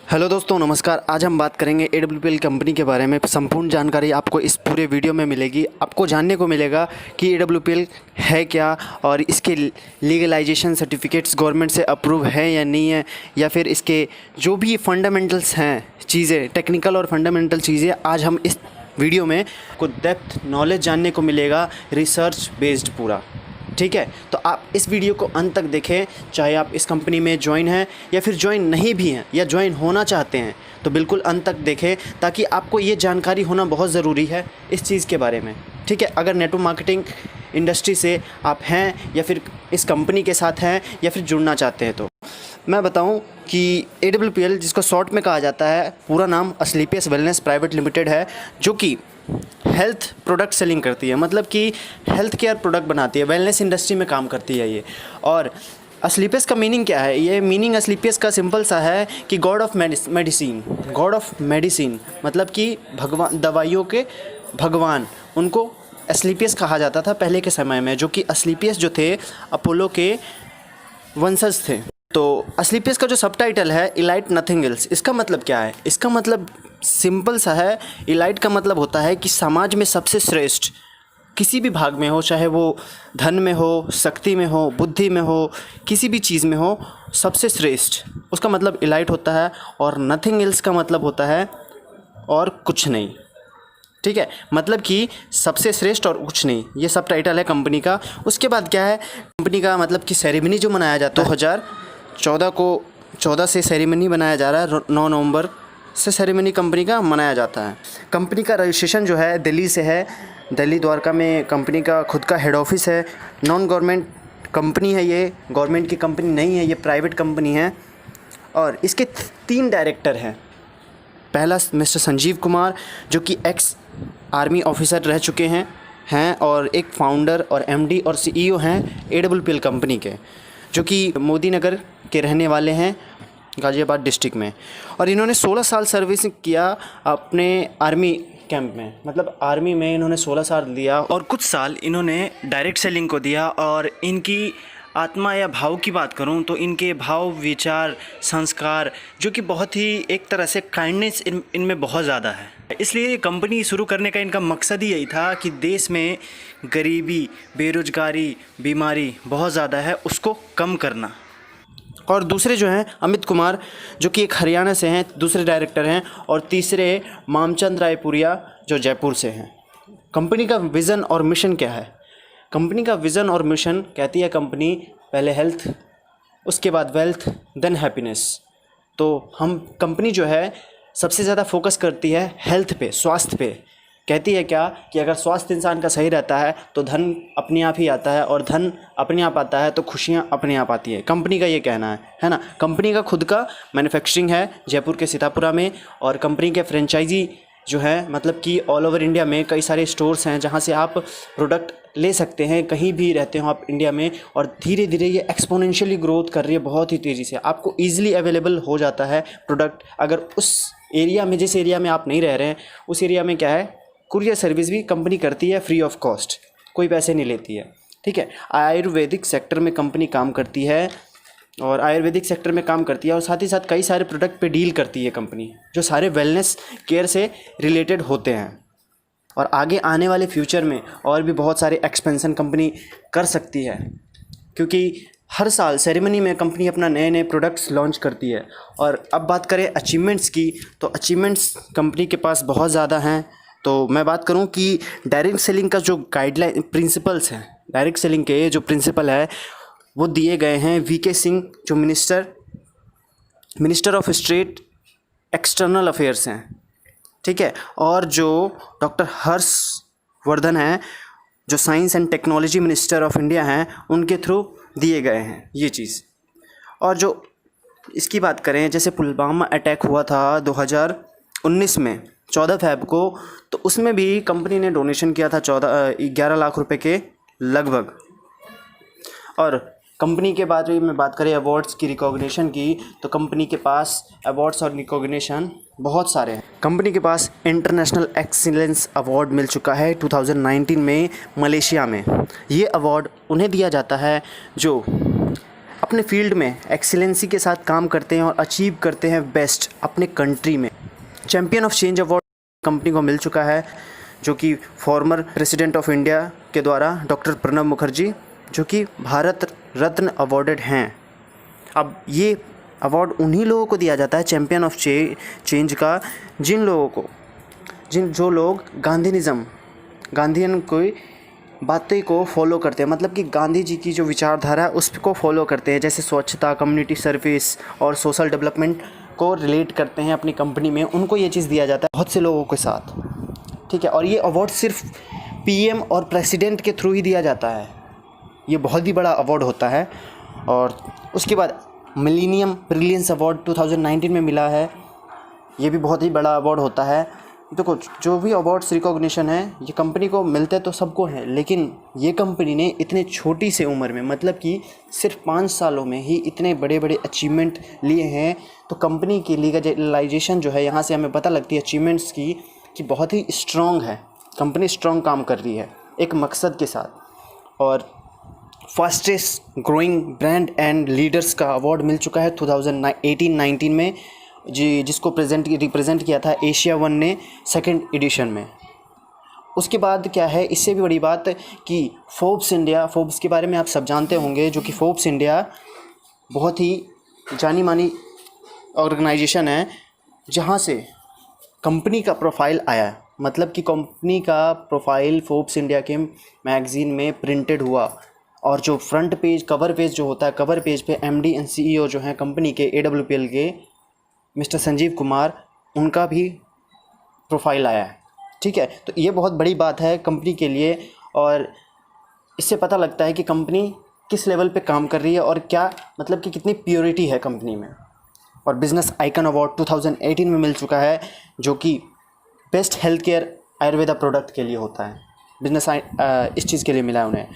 Hello दोस्तों, नमस्कार। आज हम बात करेंगे AWPL कंपनी के बारे में। संपूर्ण जानकारी आपको इस पूरे वीडियो में मिलेगी। आपको जानने को मिलेगा कि AWPL है क्या और इसके लीगलाइजेशन सर्टिफिकेट्स गवर्नमेंट से अप्रूव है या नहीं है, या फिर इसके जो भी फंडामेंटल्स हैं चीज़ें, टेक्निकल और फंडामेंटल चीज़ें, आज हम इस वीडियो में को डेप्थ नॉलेज जानने को मिलेगा, रिसर्च बेस्ड पूरा। ठीक है, तो आप इस वीडियो को अंत तक देखें। चाहे आप इस कंपनी में ज्वाइन हैं या फिर ज्वाइन नहीं भी हैं या ज्वाइन होना चाहते हैं, तो बिल्कुल अंत तक देखें, ताकि आपको ये जानकारी होना बहुत ज़रूरी है इस चीज़ के बारे में। ठीक है, अगर नेटवर्क मार्केटिंग इंडस्ट्री से आप हैं या फिर इस कंपनी के साथ हैं या फिर जुड़ना चाहते हैं, तो मैं बताऊं कि AWPL, जिसको शॉर्ट में कहा जाता है, पूरा नाम असलीपियस वेलनेस प्राइवेट लिमिटेड है, जो कि हेल्थ प्रोडक्ट सेलिंग करती है। मतलब कि हेल्थ केयर प्रोडक्ट बनाती है, वेलनेस इंडस्ट्री में काम करती है ये। और असलीपियस का मीनिंग क्या है? ये मीनिंग असलीपियस का सिंपल सा है कि God of medicine. God of medicine मतलब कि भगवान, दवाइयों के भगवान, उनको असलीपियस कहा जाता था पहले के समय में, जो कि असलीपियस जो थे अपोलो के वंशज थे। तो असलीपियस का जो सबटाइटल है, इलाइट नथिंग एल्स, इसका मतलब क्या है? इसका मतलब सिंपल सा है। इलाइट का मतलब होता है कि समाज में सबसे श्रेष्ठ, किसी भी भाग में हो, चाहे वो धन में हो, शक्ति में हो, बुद्धि में हो, किसी भी चीज़ में हो, सबसे श्रेष्ठ, उसका मतलब इलाइट होता है। और नथिंग एल्स का मतलब होता है और कुछ नहीं। ठीक है, मतलब कि सबसे श्रेष्ठ और कुछ नहीं, ये सब टाइटल है कंपनी का। उसके बाद क्या है कंपनी का? मतलब कि सेरेमनी जो मनाया जाता है 2014 से सेरेमनी बनाया जा रहा है। 9 नवंबर से सेरेमनी कंपनी का मनाया जाता है। कंपनी का रजिस्ट्रेशन जो है दिल्ली से है। दिल्ली द्वारका में कंपनी का खुद का हेड ऑफिस है। नॉन गवर्नमेंट कंपनी है ये, गवर्नमेंट की कंपनी नहीं है, ये प्राइवेट कंपनी है। और इसके 3 डायरेक्टर हैं। पहला मिस्टर संजीव कुमार, जो कि एक्स आर्मी ऑफिसर रह चुके हैं और एक फाउंडर और MD और CEO हैं AWPL कंपनी के, जो कि मोदी नगर के रहने वाले हैं, गाज़ियाबाद डिस्ट्रिक्ट में। और इन्होंने 16 साल सर्विस किया अपने आर्मी कैंप में, मतलब आर्मी में इन्होंने 16 साल दिया और कुछ साल इन्होंने डायरेक्ट सेलिंग को दिया। और इनकी आत्मा या भाव की बात करूं तो इनके भाव, विचार, संस्कार, जो कि बहुत ही एक तरह से काइंडनेस इनमें बहुत ज़्यादा है। इसलिए कंपनी शुरू करने का इनका मकसद ही यही था कि देश में गरीबी, बेरोजगारी, बीमारी बहुत ज़्यादा है, उसको कम करना। और दूसरे जो हैं अमित कुमार, जो कि एक हरियाणा से हैं, दूसरे डायरेक्टर हैं। और तीसरे मामचंद रायपुरिया, जो जयपुर से हैं। कंपनी का विज़न और मिशन क्या है? कंपनी का विज़न और मिशन कहती है कंपनी, पहले हेल्थ, उसके बाद वेल्थ, देन हैप्पीनेस। तो हम कंपनी जो है सबसे ज़्यादा फोकस करती है हेल्थ पे, स्वास्थ्य पे। कहती है क्या कि अगर स्वास्थ्य इंसान का सही रहता है तो धन अपने आप ही आता है, और धन अपने आप आता है तो खुशियाँ अपने आप आती है। कंपनी का ये कहना है ना। कंपनी का खुद का मैन्युफैक्चरिंग है जयपुर के सीतापुरा में। और कंपनी के फ्रेंचाइजी जो है, मतलब कि ऑल ओवर इंडिया में कई सारे स्टोर्स हैं जहाँ से आप प्रोडक्ट ले सकते हैं, कहीं भी रहते हो आप इंडिया में। और धीरे धीरे ये एक्सपोनेंशियली ग्रोथ कर रही है, बहुत ही तेज़ी से। आपको ईजिली अवेलेबल हो जाता है प्रोडक्ट। अगर उस एरिया में, जिस एरिया में आप नहीं रह रहे हैं, उस एरिया में क्या है, कुरियर सर्विस भी कंपनी करती है फ्री ऑफ कॉस्ट, कोई पैसे नहीं लेती है। ठीक है, आयुर्वेदिक सेक्टर में कंपनी काम करती है, और आयुर्वेदिक सेक्टर में काम करती है, और साथ ही साथ कई सारे प्रोडक्ट पे डील करती है कंपनी, जो सारे वेलनेस केयर से रिलेटेड होते हैं। और आगे आने वाले फ्यूचर में और भी बहुत सारे एक्सपेंशन कंपनी कर सकती है, क्योंकि हर साल सेरेमनी में कंपनी अपना नए नए प्रोडक्ट्स लॉन्च करती है। और अब बात करें अचीवमेंट्स की, तो अचीवमेंट्स कंपनी के पास बहुत ज़्यादा हैं। तो मैं बात करूं कि डायरेक्ट सेलिंग का जो गाइडलाइन प्रिंसिपल्स हैं, डायरेक्ट सेलिंग के जो प्रिंसिपल है वो दिए गए हैं VK सिंह, जो minister of state external affairs हैं। ठीक है, और जो डॉक्टर हर्षवर्धन हैं, जो science and technology minister of India हैं, उनके थ्रू दिए गए हैं ये चीज़। और जो इसकी बात करें, जैसे पुलवामा अटैक हुआ था 2019 में 14 फ़रवरी को, तो उसमें भी कंपनी ने डोनेशन किया था 11 लाख रुपए के लगभग। और कंपनी के बाद में बात करें अवार्ड्स की, रिकॉग्निशन की, तो कंपनी के पास अवार्ड्स और रिकॉग्निशन बहुत सारे हैं। कंपनी के पास इंटरनेशनल एक्सीलेंस अवार्ड मिल चुका है 2019 में मलेशिया में। ये अवार्ड उन्हें दिया जाता है जो अपने फील्ड में एक्सीलेंसी के साथ काम करते हैं और अचीव करते हैं बेस्ट अपने कंट्री में। Champion of change award company को मिल चुका है, जो कि फॉर्मर प्रेसिडेंट ऑफ इंडिया के द्वारा डॉक्टर प्रणब मुखर्जी, जो कि भारत रत्न अवॉर्डेड हैं। अब ये अवार्ड उन्हीं लोगों को दिया जाता है चैम्पियन ऑफ चेंज का, जो लोग गांधीयन कोई बातें को फॉलो करते हैं, मतलब कि गांधी जी की जो विचारधारा है उसको फॉलो करते हैं, जैसे स्वच्छता, कम्युनिटी सर्विस और सोशल डेवलपमेंट को रिलेट करते हैं अपनी कंपनी में, उनको ये चीज़ दिया जाता है बहुत से लोगों के साथ, ठीक है। और ये अवार्ड सिर्फ पीएम और प्रेसिडेंट के थ्रू ही दिया जाता है, ये बहुत ही बड़ा अवार्ड होता है। और उसके बाद मिलेनियम ब्रिलियंस अवार्ड 2019 में मिला है, ये भी बहुत ही बड़ा अवार्ड होता है। देखो, जो भी अवार्ड्स रिकॉग्निशन है ये कंपनी को मिलते तो सबको हैं, लेकिन ये कंपनी ने इतने छोटी से उम्र में, मतलब कि सिर्फ 5 सालों में ही इतने बड़े बड़े अचीवमेंट लिए हैं। तो कंपनी की लीगलाइजेशन जो है, यहाँ से हमें पता लगती है अचीवमेंट्स की कि बहुत ही स्ट्रॉन्ग है, कंपनी स्ट्रॉन्ग काम कर रही है एक मकसद के साथ। और fastest growing brand and leaders का अवार्ड मिल चुका है 2018-19 में, जिसको रिप्रेजेंट किया था एशिया वन ने 2nd एडिशन में। उसके बाद क्या है, इससे भी बड़ी बात कि फोर्ब्स के बारे में आप सब जानते होंगे, जो कि फोर्ब्स इंडिया बहुत ही जानी मानी ऑर्गेनाइजेशन है, जहाँ से कंपनी का प्रोफाइल आया, मतलब कि कंपनी का प्रोफाइल फोर्ब्स इंडिया के मैगज़ीन में प्रिंटेड हुआ। और जो फ्रंट पेज, कवर पेज जो होता है, कवर पेज पे एमडी एंड सीईओ जो हैं कंपनी के, AWPL के मिस्टर संजीव कुमार, उनका भी प्रोफाइल आया है, ठीक है। तो ये बहुत बड़ी बात है कंपनी के लिए, और इससे पता लगता है कि कंपनी किस लेवल पे काम कर रही है और क्या, मतलब कि कितनी प्योरिटी है कंपनी में। और बिज़नेस आइकन अवार्ड 2018 में मिल चुका है, जो कि best health care Ayurveda product के लिए होता है, इस चीज़ के लिए मिला है उन्हें।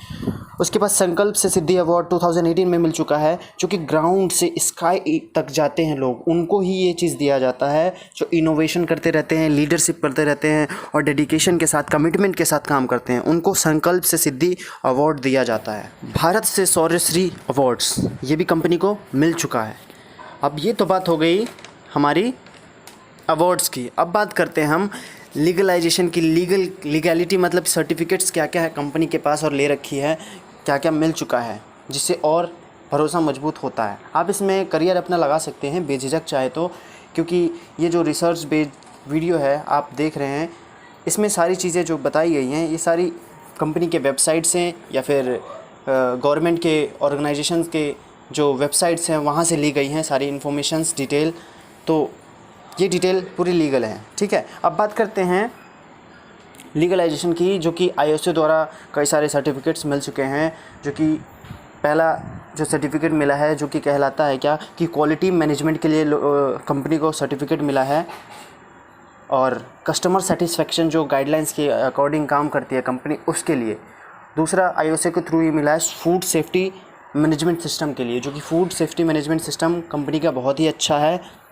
उसके बाद संकल्प से सिद्धि अवार्ड 2018 में मिल चुका है, जो कि ग्राउंड से स्काई तक जाते हैं लोग, उनको ही ये चीज़ दिया जाता है, जो इनोवेशन करते रहते हैं, लीडरशिप करते रहते हैं और डेडिकेशन के साथ, कमिटमेंट के साथ काम करते हैं, उनको संकल्प से सिद्धि अवार्ड दिया जाता है। भारत से शौर्यश्री अवार्ड्स, ये भी कंपनी को मिल चुका है। अब ये तो बात हो गई हमारी अवार्ड्स की। अब बात करते हैं हम लीगलाइजेशन की। लीगैलिटी मतलब सर्टिफिकेट्स क्या क्या है कंपनी के पास और ले रखी है, क्या क्या मिल चुका है, जिससे और भरोसा मजबूत होता है। आप इसमें करियर अपना लगा सकते हैं बेझिझक चाहे तो, क्योंकि ये जो रिसर्च बेस्ड वीडियो है आप देख रहे हैं, इसमें सारी चीज़ें जो बताई गई हैं ये सारी कंपनी के वेबसाइट से या फिर गवर्नमेंट के ऑर्गेनाइजेशन के जो वेबसाइट्स हैं वहाँ से ली गई हैं सारी इन्फॉर्मेशंस डिटेल। तो ये डिटेल पूरी लीगल है, ठीक है। अब बात करते हैं लीगलाइजेशन की, जो कि IOC द्वारा कई सारे सर्टिफिकेट्स मिल चुके हैं, जो कि पहला जो सर्टिफिकेट मिला है जो कि कहलाता है क्या कि क्वालिटी मैनेजमेंट के लिए कंपनी को सर्टिफिकेट मिला है, और कस्टमर सेटिस्फेक्शन जो गाइडलाइंस के अकॉर्डिंग काम करती है कंपनी, उसके लिए। दूसरा IOC के थ्रू ही मिला है फूड सेफ्टी मैनेजमेंट सिस्टम के लिए, जो कि food safety management system company का बहुत ही अच्छा है,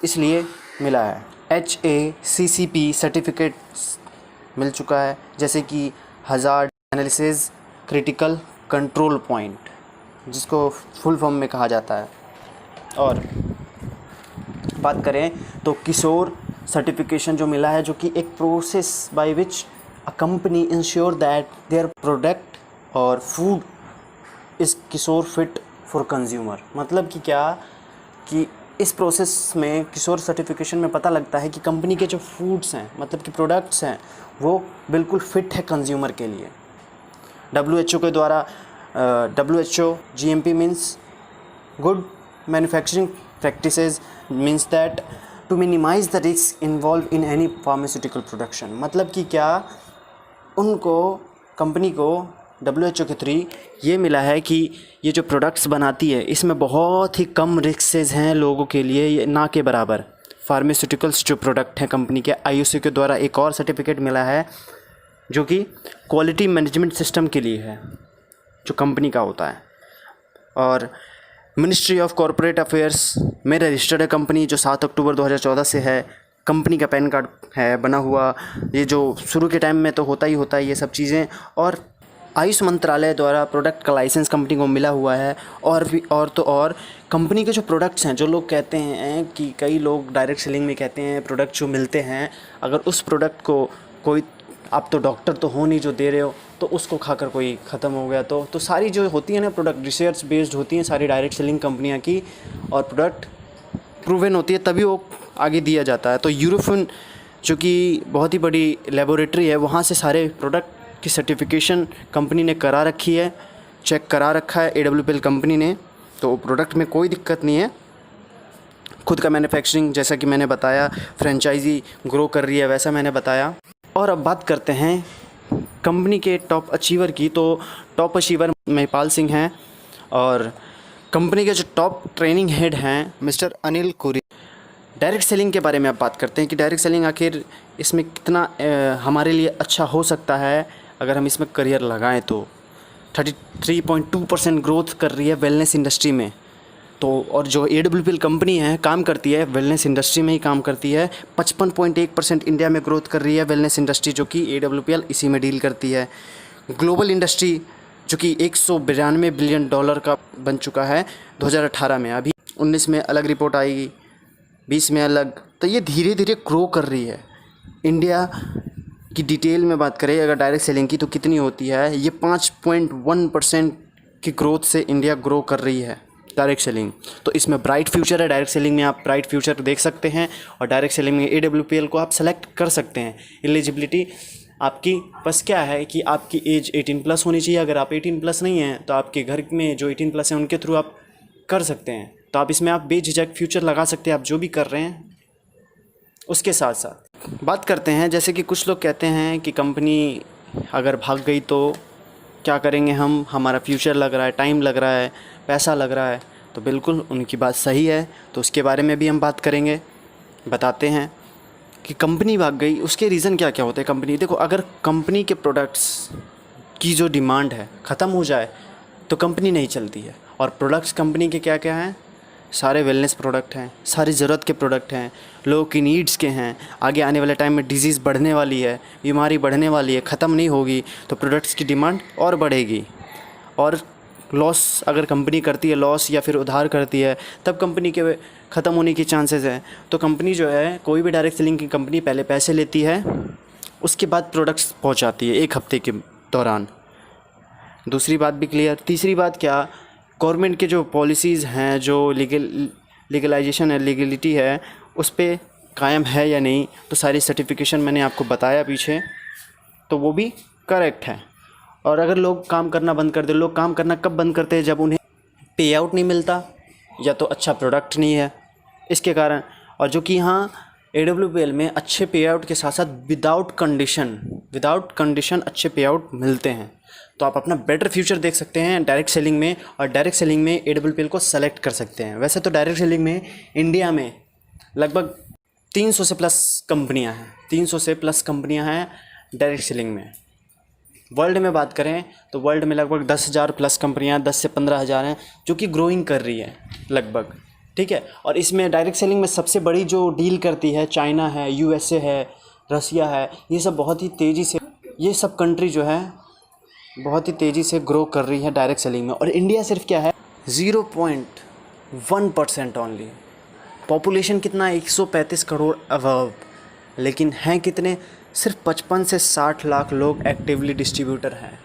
इसलिए मिला है। HACCP सर्टिफिकेट मिल चुका है, जैसे कि hazard analysis critical control point, जिसको फुल फॉर्म में कहा जाता है। और बात करें तो किशोर सर्टिफिकेशन जो मिला है, जो कि एक process by which a company ensure that their product और food is kosher fit for consumer. मतलब कि क्या कि इस प्रोसेस में किशोर सर्टिफिकेशन में पता लगता है कि कंपनी के जो फूड्स हैं, मतलब कि प्रोडक्ट्स हैं, वो बिल्कुल फिट है कंज्यूमर के लिए। WHO के द्वारा WHO GMP means good manufacturing practices, means that to minimise the risk involve in any pharmaceutical production. मतलब कि क्या उनको, कंपनी को WHO के थ्रू ये मिला है कि ये जो प्रोडक्ट्स बनाती है इसमें बहुत ही कम रिस्क हैं लोगों के लिए, ना के बराबर। फार्मास्यूटिकल्स जो प्रोडक्ट हैं कंपनी के, IOC के द्वारा एक और सर्टिफिकेट मिला है जो कि क्वालिटी मैनेजमेंट सिस्टम के लिए है, जो कंपनी का होता है। और मिनिस्ट्री ऑफ कॉरपोरेट अफेयर्स में रजिस्टर्ड है कंपनी, जो 7 अक्टूबर 2014 से है। कंपनी का पैन कार्ड है बना हुआ, ये जो शुरू के टाइम में तो होता ही होता है ये सब चीज़ें। और आयुष मंत्रालय द्वारा प्रोडक्ट का लाइसेंस कंपनी को मिला हुआ है। और भी और कंपनी के जो प्रोडक्ट्स हैं, जो लोग कहते हैं कि कई लोग डायरेक्ट सेलिंग में कहते हैं प्रोडक्ट जो मिलते हैं, अगर उस प्रोडक्ट को कोई, आप तो डॉक्टर तो हो नहीं जो दे रहे हो, तो उसको खाकर कोई ख़त्म हो गया तो सारी जो होती है ना प्रोडक्ट रिसर्च बेस्ड होती हैं सारी डायरेक्ट सेलिंग कंपनियां की, और प्रोडक्ट प्रूवन होती है तभी वो आगे दिया जाता है। तो यूरोफिन जो कि बहुत ही बड़ी लेबोरेटरी है, वहाँ से सारे प्रोडक्ट की सर्टिफिकेशन कंपनी ने करा रखी है, चेक करा रखा है AWPL कंपनी ने, तो प्रोडक्ट में कोई दिक्कत नहीं है। खुद का मैन्युफैक्चरिंग जैसा कि मैंने बताया, फ्रेंचाइजी ग्रो कर रही है वैसा मैंने बताया। और अब बात करते हैं कंपनी के टॉप अचीवर की। तो टॉप अचीवर महिपाल सिंह हैं और कंपनी के जो टॉप ट्रेनिंग हेड हैं मिस्टर अनिल कुरी। डायरेक्ट सेलिंग के बारे में अब बात करते हैं कि डायरेक्ट सेलिंग आखिर इसमें कितना हमारे लिए अच्छा हो सकता है अगर हम इसमें करियर लगाएं। तो 33.2% ग्रोथ कर रही है वेलनेस इंडस्ट्री में। तो और जो AWPL कंपनी है काम करती है वेलनेस इंडस्ट्री में ही काम करती है। 55.1% इंडिया में ग्रोथ कर रही है वेलनेस इंडस्ट्री, जो कि AWPL इसी में डील करती है। ग्लोबल इंडस्ट्री जो कि $192 बिलियन का बन चुका है 2018 में, अभी 19 में अलग रिपोर्ट आएगी, 20 में अलग। तो ये धीरे धीरे ग्रो कर रही है। इंडिया की डिटेल में बात करें अगर डायरेक्ट सेलिंग की तो कितनी होती है, ये 5.1% की ग्रोथ से इंडिया ग्रो कर रही है डायरेक्ट सेलिंग। तो इसमें ब्राइट फ्यूचर है। डायरेक्ट सेलिंग में आप ब्राइट फ्यूचर देख सकते हैं और डायरेक्ट सेलिंग में AWPL को आप सेलेक्ट कर सकते हैं। एलिजिबिलिटी आपकी बस क्या है कि आपकी एज 18+ होनी चाहिए। अगर आप 18+ नहीं हैं तो आपके घर में जो 18+ हैं उनके थ्रू आप कर सकते हैं। तो आप इसमें आप बेझिझक फ्यूचर लगा सकते हैं आप जो भी कर रहे हैं। उसके साथ साथ बात करते हैं, जैसे कि कुछ लोग कहते हैं कि कंपनी अगर भाग गई तो क्या करेंगे हम, हमारा फ्यूचर लग रहा है, टाइम लग रहा है, पैसा लग रहा है। तो बिल्कुल उनकी बात सही है, तो उसके बारे में भी हम बात करेंगे, बताते हैं कि कंपनी भाग गई उसके रीज़न क्या क्या होते हैं। कंपनी देखो, अगर कंपनी के प्रोडक्ट्स की जो डिमांड है ख़त्म हो जाए तो कंपनी नहीं चलती है। और प्रोडक्ट्स कंपनी के क्या क्या हैं, सारे वेलनेस प्रोडक्ट हैं, सारी ज़रूरत के प्रोडक्ट हैं, लोगों की नीड्स के हैं। आगे आने वाले टाइम में डिजीज़ बढ़ने वाली है, बीमारी बढ़ने वाली है, ख़त्म नहीं होगी, तो प्रोडक्ट्स की डिमांड और बढ़ेगी। और लॉस अगर कंपनी करती है, लॉस या फिर उधार करती है, तब कंपनी के ख़त्म होने की चांसेस हैं। तो कंपनी जो है, कोई भी डायरेक्ट सेलिंग की कंपनी पहले पैसे लेती है, उसके बाद प्रोडक्ट्स पहुंचाती है 1 हफ्ते के दौरान। दूसरी बात भी क्लियर। तीसरी बात क्या, गवर्नमेंट के जो पॉलिसीज़ हैं, जो लीगलाइजेशन है, लीगलिटी है, उस पर कायम है या नहीं। तो सारी सर्टिफिकेशन मैंने आपको बताया पीछे, तो वो भी करेक्ट है। और अगर लोग काम करना बंद कर दे, लोग काम करना कब बंद करते हैं, जब उन्हें पे आउट नहीं मिलता या तो अच्छा प्रोडक्ट नहीं है, इसके कारण। और जो कि यहाँ AWPL में अच्छे पे आउट के साथ साथ विदाउट कंडीशन अच्छे पे आउट मिलते हैं। तो आप अपना बेटर फ्यूचर देख सकते हैं डायरेक्ट सेलिंग में, और डायरेक्ट सेलिंग में AWPL को सेलेक्ट कर सकते हैं। वैसे तो डायरेक्ट सेलिंग में इंडिया में लगभग 300 से प्लस कंपनियां हैं, 300 से प्लस कंपनियां हैं डायरेक्ट सेलिंग में। वर्ल्ड में बात करें तो वर्ल्ड में लगभग 10,000 प्लस कंपनियां, 10 से 15,000 हैं, जो कि ग्रोइंग कर रही है लगभग, ठीक है। और इसमें डायरेक्ट सेलिंग में सबसे बड़ी जो डील करती है चाइना है, USA है, रसिया है, ये सब बहुत ही तेज़ी से, ये सब कंट्री जो है बहुत ही तेज़ी से ग्रो कर रही है डायरेक्ट सेलिंग में। और इंडिया सिर्फ क्या है, 0.1% ओनली। पॉपुलेशन कितना, 135 करोड़ अबव, लेकिन हैं कितने, सिर्फ 55 से 60 लाख लोग एक्टिवली डिस्ट्रीब्यूटर हैं,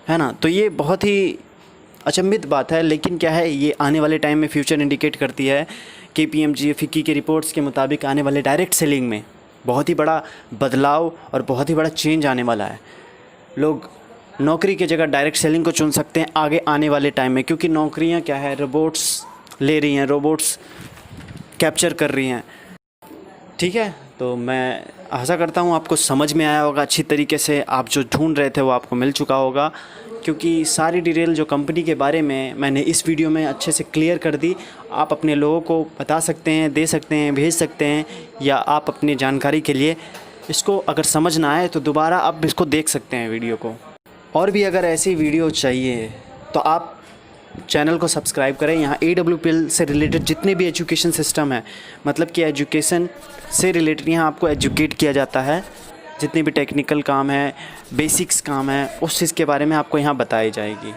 है ना। तो ये बहुत ही अचंभित बात है, लेकिन क्या है, ये आने वाले टाइम में फ्यूचर इंडिकेट करती है। KPMG फिक्की के रिपोर्ट्स के मुताबिक आने वाले डायरेक्ट सेलिंग में बहुत ही बड़ा बदलाव और बहुत ही बड़ा चेंज आने वाला है। लोग नौकरी की जगह डायरेक्ट सेलिंग को चुन सकते हैं आगे आने वाले टाइम में, क्योंकि नौकरियां क्या है, रोबोट्स ले रही हैं, रोबोट्स कैप्चर कर रही हैं, ठीक है। तो मैं आशा करता हूँ आपको समझ में आया होगा अच्छी तरीके से, आप जो ढूंढ रहे थे वो आपको मिल चुका होगा, क्योंकि सारी डिटेल जो कंपनी के बारे में मैंने इस वीडियो में अच्छे से क्लियर कर दी। आप अपने लोगों को बता सकते हैं, दे सकते हैं, भेज सकते हैं, या आप अपनी जानकारी के लिए इसको अगर समझ ना आए तो दोबारा आप इसको देख सकते हैं वीडियो को। और भी अगर ऐसी वीडियो चाहिए तो आप चैनल को सब्सक्राइब करें। यहाँ AWPL से रिलेटेड जितने भी एजुकेशन सिस्टम है, मतलब कि एजुकेशन से रिलेटेड यहाँ आपको एजुकेट किया जाता है जितनी भी टेक्निकल काम है, बेसिक्स काम है, उस चीज़ के बारे में आपको यहाँ बताई जाएगी।